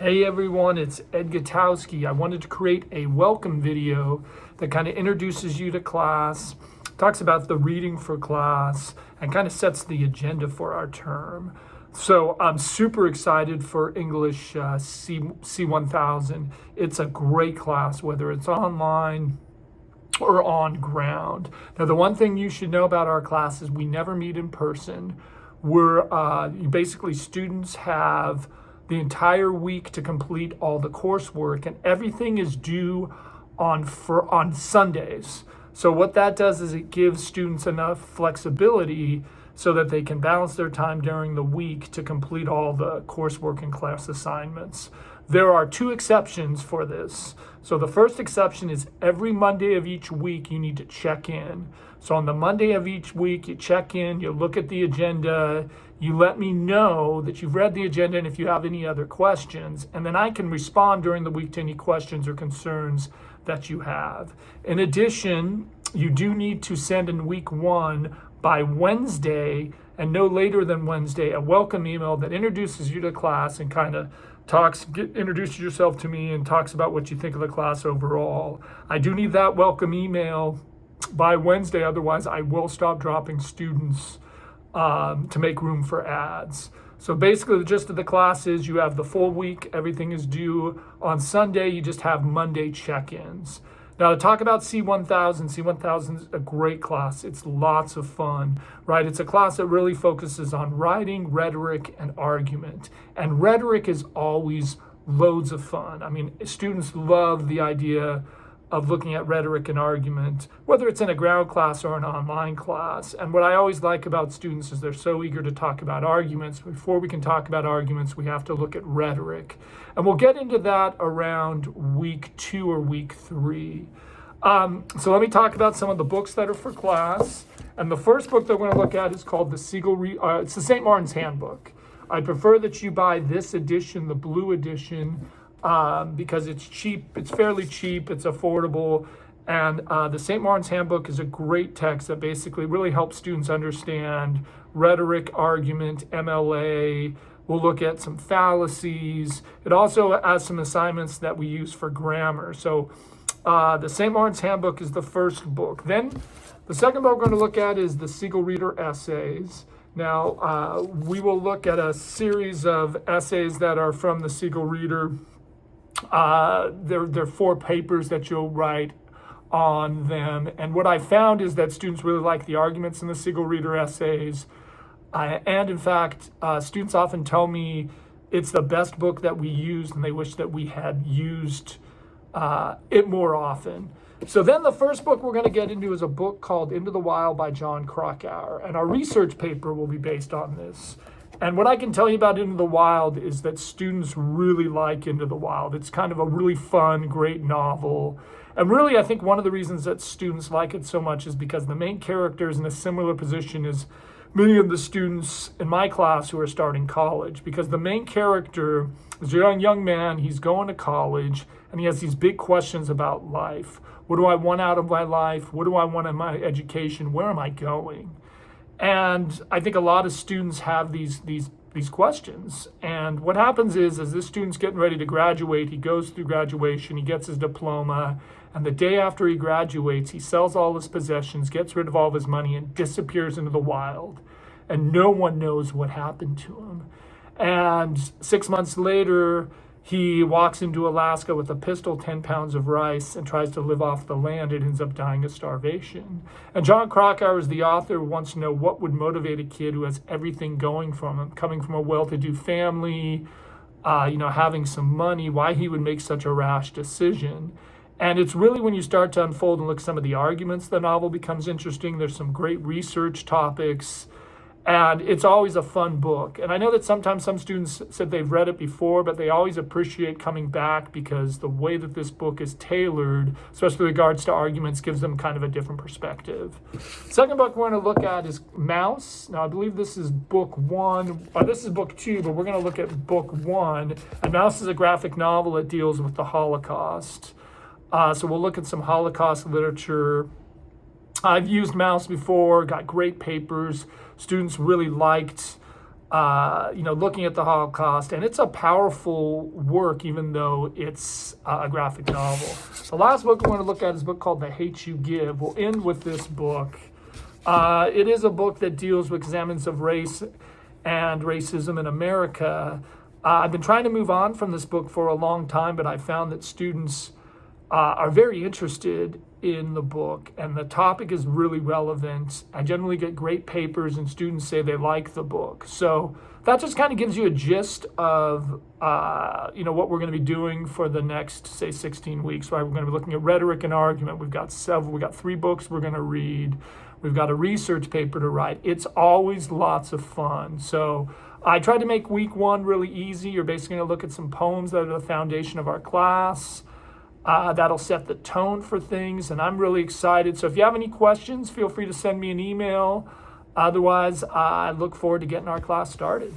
Hey everyone, it's Ed Gutowski. I wanted to create a welcome video that kind of introduces you to class, talks about the reading for class, and kind of sets the agenda for our term. So I'm super excited for English C1000. It's a great class, whether it's online or on ground. Now, the one thing you should know about our class is we never meet in person. Basically students have the entire week to complete all the coursework, and everything is due on Sundays. So what that does is it gives students enough flexibility so that they can balance their time during the week to complete all the coursework and class assignments. There are two exceptions for this. So the first exception is every Monday of each week you need to check in. So on the Monday of each week, you check in, you look at the agenda, you let me know that you've read the agenda and if you have any other questions, and then I can respond during the week to any questions or concerns that you have. In addition, you do need to send in week one by Wednesday, and no later than Wednesday, a welcome email that introduces you to class and kind of introduces yourself to me and talks about what you think of the class overall. I do need that welcome email by Wednesday, otherwise I will stop dropping students to make room for ads. So basically the gist of the class is you have the full week, everything is due on Sunday, you just have Monday check-ins. Now to talk about C1000 is a great class. It's lots of fun, right? It's a class that really focuses on writing, rhetoric, and argument. And rhetoric is always loads of fun. I mean, students love the idea of looking at rhetoric and argument, whether it's in a ground class or an online class. And what I always like about students is they're so eager to talk about arguments. Before we can talk about arguments, we have to look at rhetoric. And we'll get into that around week 2 or week 3. So let me talk about some of the books that are for class. And the first book that we're going to look at is called it's the St. Martin's Handbook. I prefer that you buy this edition, the blue edition, because it's cheap, it's fairly cheap, it's affordable, and the St. Martin's Handbook is a great text that basically really helps students understand rhetoric, argument, MLA. We'll look at some fallacies. It also has some assignments that we use for grammar. So the St. Martin's Handbook is the first book. Then the second book we're going to look at is the Siegel Reader Essays. Now, we will look at a series of essays that are from the Siegel Reader. There are 4 papers that you'll write on them. And what I found is that students really like the arguments in the Siegel Reader Essays. And in fact, students often tell me it's the best book that we used and they wish that we had used it more often. So then the first book we're going to get into is a book called Into the Wild by Jon Krakauer. And our research paper will be based on this. And what I can tell you about Into the Wild is that students really like Into the Wild. It's kind of a really fun, great novel. And really, I think one of the reasons that students like it so much is because the main character is in a similar position as many of the students in my class who are starting college. Because the main character is a young man, he's going to college, and he has these big questions about life. What do I want out of my life? What do I want in my education? Where am I going? And I think a lot of students have these questions. And what happens is, as this student's getting ready to graduate, he goes through graduation, he gets his diploma, and the day after he graduates, he sells all his possessions, gets rid of all of his money, and disappears into the wild. And no one knows what happened to him. And 6 months later, he walks into Alaska with a pistol, 10 pounds of rice, and tries to live off the land and ends up dying of starvation. And Jon Krakauer, is the author, wants to know what would motivate a kid who has everything going for him, coming from a well-to-do family, having some money, why he would make such a rash decision. And it's really when you start to unfold and look at some of the arguments, the novel becomes interesting. There's some great research topics. And it's always a fun book. And I know that sometimes some students said they've read it before, but they always appreciate coming back because the way that this book is tailored, especially with regards to arguments, gives them kind of a different perspective. Second book we're going to look at is Mouse. Now, I believe this is book 1. This is book 2, but we're going to look at book 1. And Mouse is a graphic novel that deals with the Holocaust. So we'll look at some Holocaust literature. I've used Mouse before, got great papers. Students really liked looking at the Holocaust, and it's a powerful work, even though it's a graphic novel. The last book we want to look at is a book called The Hate You Give. We'll end with this book. It is a book that deals with examinations of race and racism in America. I've been trying to move on from this book for a long time, but I found that students are very interested in the book, and the topic is really relevant. I generally get great papers, and students say they like the book. So that just kind of gives you a gist of what we're going to be doing for the next, say, 16 weeks. Right? We're going to be looking at rhetoric and argument. We've got 3 books we're going to read. We've got a research paper to write. It's always lots of fun. So I tried to make week 1 really easy. You're basically going to look at some poems that are the foundation of our class. That'll set the tone for things, and I'm really excited. So if you have any questions, feel free to send me an email. Otherwise, I look forward to getting our class started.